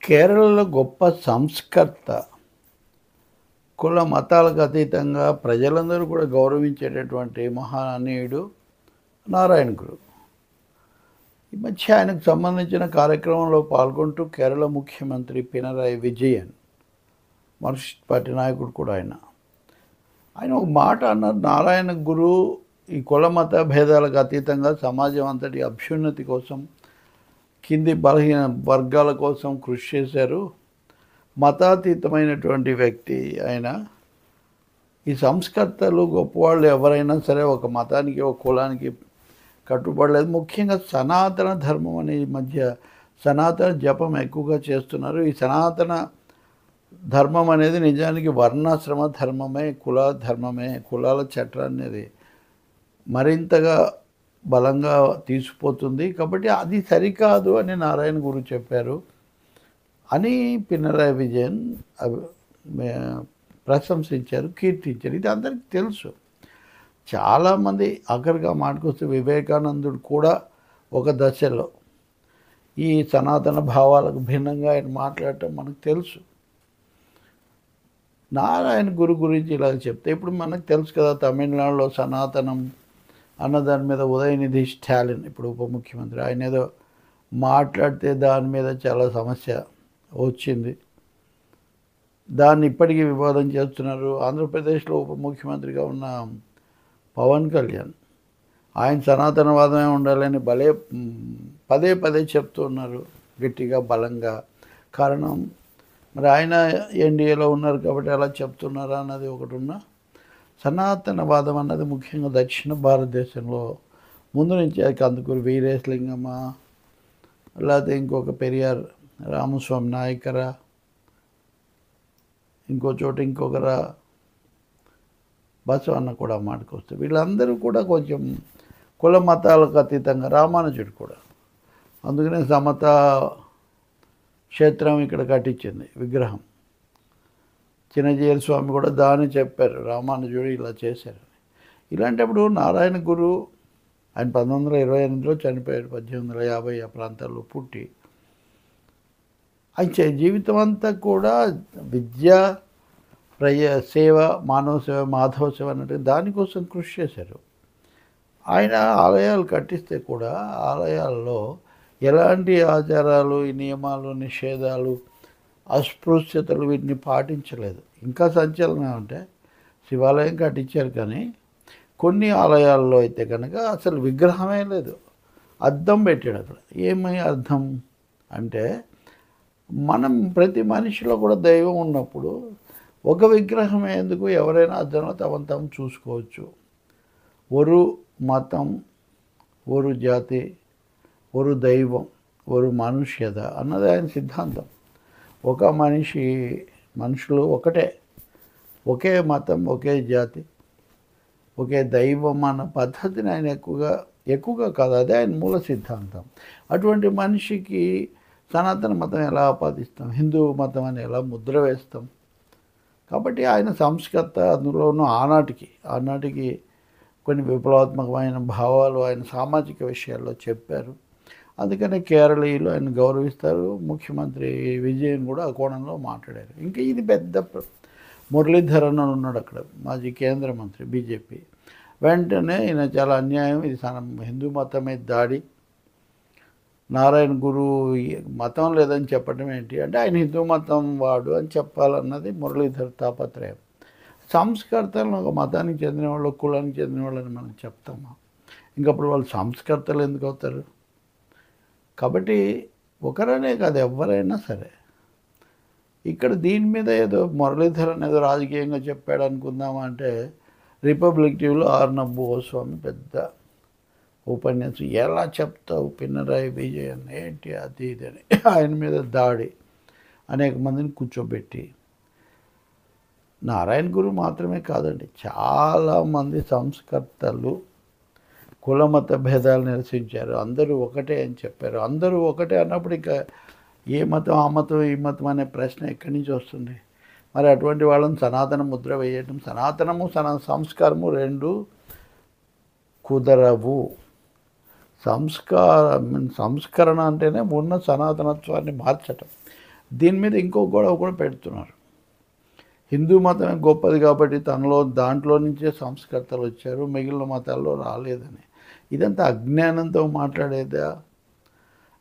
కేరళలో గొప్ప సంస్కర్త, కుల మతాలకు అతీతంగా ప్రజలందరూ కూడా గౌరవించేటటువంటి మహానీయుడు నారాయణ గురు. ఈ మధ్య ఆయనకు సంబంధించిన కార్యక్రమంలో పాల్గొంటూ కేరళ ముఖ్యమంత్రి పినరాయి విజయన్, మార్క్సిస్ట్ పార్టీ నాయకుడు కూడా ఆయన ఒక మాట అన్నారు. నారాయణ గురు ఈ కుల మత భేదాలకు అతీతంగా సమాజం అంతటి అభ్యున్నతి కోసం, కింది బలహీన వర్గాల కోసం కృషి చేశారు. మతాతీతమైనటువంటి వ్యక్తి ఆయన. ఈ సంస్కర్తలు గొప్పవాళ్ళు ఎవరైనా సరే ఒక మతానికి ఒక కులానికి కట్టుబడలేదు. ముఖ్యంగా సనాతన ధర్మం అనే ఈ మధ్య సనాతన జపం ఎక్కువగా చేస్తున్నారు. ఈ సనాతన ధర్మం అనేది నిజానికి వర్ణాశ్రమ ధర్మమే, కుల ధర్మమే. కులాల చట్టాన్ని అది మరింతగా బలంగా తీసుకుపోతుంది. కాబట్టి అది సరికాదు అని నారాయణ గురు చెప్పారు అని పినరాయి విజయన్ ప్రశంసించారు, కీర్తించారు. ఇది అందరికీ తెలుసు. చాలామంది ఆఖరిగా మాటకొస్తే వివేకానందుడు కూడా ఒక దశలో ఈ సనాతన భావాలకు భిన్నంగా ఆయన మాట్లాడటం మనకు తెలుసు. నారాయణ గురు గురించి ఇలా చెప్తే ఇప్పుడు మనకు తెలుసు కదా, తమిళనాడులో సనాతనం అన్న దాని మీద ఉదయనిధి స్టాలిన్, ఇప్పుడు ఉప ముఖ్యమంత్రి, ఆయన ఏదో మాట్లాడితే దాని మీద చాలా సమస్య వచ్చింది. దాన్ని ఇప్పటికీ వివాదం చేస్తున్నారు. ఆంధ్రప్రదేశ్లో ఉప ముఖ్యమంత్రిగా ఉన్న పవన్ కళ్యాణ్, ఆయన సనాతనవాదమే ఉండాలని పదే పదే చెప్తున్నారు గట్టిగా, బలంగా. కారణం మరి ఆయన ఎన్డీఏలో ఉన్నారు కాబట్టి అలా చెప్తున్నారా అన్నది ఒకటి ఉన్నా, సనాతనవాదం అన్నది ముఖ్యంగా దక్షిణ భారతదేశంలో ముందు నుంచి కందుకూరి వీరేశలింగమ్మ, లేకపోతే ఇంకొక పెరియార్ రామస్వామి నాయకరా, ఇంకో చోట ఇంకొకరా, బసవన్న కూడా మాటకొస్తే వీళ్ళందరూ కూడా కొంచెం కుల మతాలకు అతీతంగా, రామానుజుడు కూడా అందుకనే సమతా క్షేత్రం ఇక్కడ కట్టించింది విగ్రహం. చిన్నజీయర్ స్వామి కూడా దాన్ని చెప్పారు, రామానుజుడు ఇలా చేశారు. ఇలాంటప్పుడు నారాయణ గురు ఆయన 1928లో చనిపోయాడు, 1850 ఆ ప్రాంతాల్లో పుట్టి. ఆయన జీవితం అంతా కూడా విద్య, సేవ, మానవ సేవ, మాధవ సేవ అన్నట్టు దానికోసం కృషి చేశారు. ఆయన ఆలయాలు కట్టిస్తే కూడా ఆలయాల్లో ఎలాంటి ఆచారాలు, ఈ నియమాలు, నిషేధాలు, అస్పృశ్యతలు వీటిని పాటించలేదు. ఇంకా సంచలనం అంటే శివాలయం కట్టించారు, కానీ కొన్ని ఆలయాల్లో అయితే కనుక అసలు విగ్రహమే లేదు, అద్దం పెట్టాడు అక్కడ. ఏమై అర్థం అంటే ప్రతి మనిషిలో కూడా దైవం ఉన్నప్పుడు ఒక విగ్రహమే ఎందుకు, ఎవరైనా అద్దంలో తమను తాము చూసుకోవచ్చు. ఒరు మతం, ఒరు జాతి, ఒరు దైవం, ఒరు మనుష్యత అన్నది ఆయన సిద్ధాంతం. ఒక మనుషులు ఒకటే, ఒకే మతం, ఒకే జాతి, ఒకే దైవం అన్న పద్ధతిని ఆయన ఎక్కువగా కాదు, అదే ఆయన మూల సిద్ధాంతం. అటువంటి మనిషికి సనాతన మతం ఎలా ఆపాదిస్తాం, హిందూ మతం అని ఎలా ముద్ర వేస్తాం? కాబట్టి ఆయన సంస్కర్త, అందులోనూ ఆనాటికి కొన్ని విప్లవాత్మకమైన భావాలు ఆయన సామాజిక విషయాల్లో చెప్పారు. అందుకనే కేరళీయులు ఆయన గౌరవిస్తారు. ముఖ్యమంత్రి విజయన్ కూడా ఆ కోణంలో మాట్లాడారు. ఇంకా ఇది పెద్ద మురళీధరన్ అని ఉన్నాడు అక్కడ, మాజీ కేంద్ర మంత్రి బీజేపీ. వెంటనే ఈయన చాలా అన్యాయం, ఇది హిందూ మతం మీద దాడి, నారాయణ గురు మతం లేదని చెప్పడం ఏంటి అంటే ఆయన హిందూ మతం వాడు అని చెప్పాలన్నది మురళీధర్ తాపత్రయం. సంస్కర్తలను ఒక మతానికి చెందిన వాళ్ళు, కులానికి చెందిన వాళ్ళని మనం చెప్తామా? ఇంకప్పుడు వాళ్ళు సంస్కర్తలు ఎందుకు అవుతారు? కాబట్టి ఒకరనే కాదు, ఎవరైనా సరే. ఇక్కడ దీని మీద ఏదో మురళీధరన్ ఏదో రాజకీయంగా చెప్పాడు అనుకుందామా అంటే, రిపబ్లిక్ టీవీలో ఆర్నబ్ గోస్వామి పెద్ద ఉపన్యాసం, ఎలా చెప్తావు పినరాయి విజయన్ ఏంటి అది ఇది అని ఆయన మీద దాడి, అనేక మందిని కూర్చోబెట్టి. నారాయణ గురు మాత్రమే కాదండి, చాలామంది సంస్కర్తలు కులమత భేదాలు నిరసించారు. అందరూ ఒకటే అని చెప్పారు. అందరూ ఒకటే అన్నప్పుడు ఇంకా ఏ మతం ఆ మతం ఈ మతం అనే ప్రశ్న ఎక్కడి నుంచి వస్తుంది? మరి అటువంటి వాళ్ళని సనాతన ముద్ర వేయటం, సనాతనము సంస్కారము రెండు కుదరవు. సంస్కరణ అంటేనే ఉన్న సనాతనత్వాన్ని మార్చటం. దీని మీద ఇంకో గొడవ కూడా పెడుతున్నారు. హిందూ మతమే గొప్పది కాబట్టి దాంట్లో నుంచే సంస్కర్తలు వచ్చారు, మిగిలిన మతాల్లో రాలేదని. ఇదంతా అజ్ఞానంతో మాట్లాడేదా,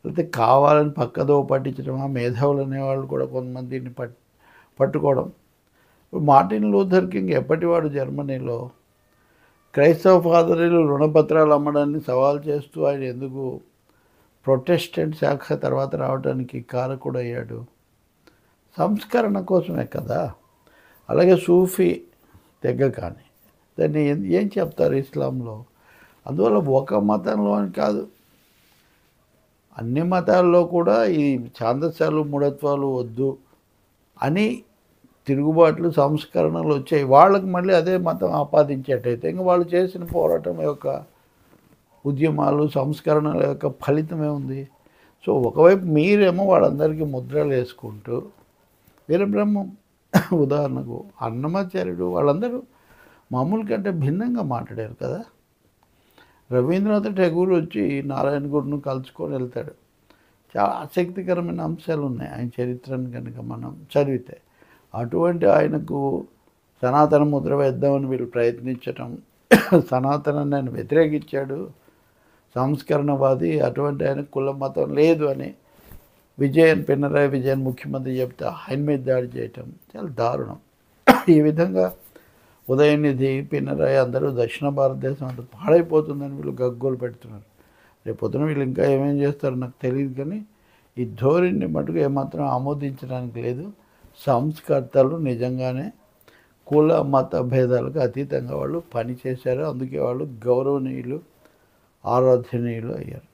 లేకపోతే కావాలని పక్కదో పట్టించడమా? మేధావులు అనేవాళ్ళు కూడా కొంతమంది దీన్ని పట్టుకోవడం. ఇప్పుడు మార్టిన్ లూథర్ కింగ్ ఎప్పటివాడు జర్మనీలో క్రైస్తవ ఫాదరీలు రుణపత్రాలు అమ్మడాన్ని సవాల్ చేస్తూ ఆయన ఎందుకు ప్రొటెస్టెంట్ శాఖ తర్వాత రావడానికి కారకుడయ్యాడు? సంస్కరణ కోసమే కదా. అలాగే సూఫీ తెగ కానీ దాన్ని ఏం చెప్తారు ఇస్లాంలో? అందువల్ల ఒక మతంలో అని కాదు, అన్ని మతాల్లో కూడా ఈ ఛాందస్యాలు మూఢత్వాలు వద్దు అని తిరుగుబాట్లు సంస్కరణలు వచ్చాయి. వాళ్ళకి మళ్ళీ అదే మతం ఆపాదించేటైతే ఇంక వాళ్ళు చేసిన పోరాటం యొక్క ఉద్యమాలు సంస్కరణల యొక్క ఫలితమే ఉంది. సో ఒకవైపు మీరేమో వాళ్ళందరికీ ముద్రలు వేసుకుంటూ, వీరబ్రహ్మం ఉదాహరణకు అన్నమాచార్యుడు వాళ్ళందరూ మామూలు కంటే భిన్నంగా మాట్లాడారు కదా. రవీంద్రనాథ్ ఠాగూర్ వచ్చి నారాయణ గురును కలుసుకొని వెళ్తాడు. చాలా ఆసక్తికరమైన అంశాలు ఉన్నాయి ఆయన చరిత్రను కనుక మనం చదివితే. అటువంటి ఆయనకు సనాతన ముద్ర వేద్దామని వీళ్ళు ప్రయత్నించటం, సనాతనాన్ని ఆయన వ్యతిరేకించాడు, సంస్కరణవాది. అటువంటి ఆయన కుల మతం లేదు అని పినరాయి విజయన్ ముఖ్యమంత్రి చెప్తే ఆయన మీద దాడి చేయటం చాలా దారుణం. ఈ విధంగా ఉదయనిధి, పినరాయి అందరూ దక్షిణ భారతదేశం అంతా పాడైపోతుందని వీళ్ళు గగ్గోలు పెడుతున్నారు. రేపొద్దున వీళ్ళు ఇంకా ఏమేం చేస్తారో నాకు తెలియదు, కానీ ఈ ధోరణిని మటుకు ఏమాత్రం ఆమోదించడానికి లేదు. సంస్కర్తలు నిజంగానే కుల మత భేదాలకు అతీతంగా వాళ్ళు పనిచేశారు. అందుకే వాళ్ళు గౌరవనీయులు, ఆరాధనీయులు అయ్యారు.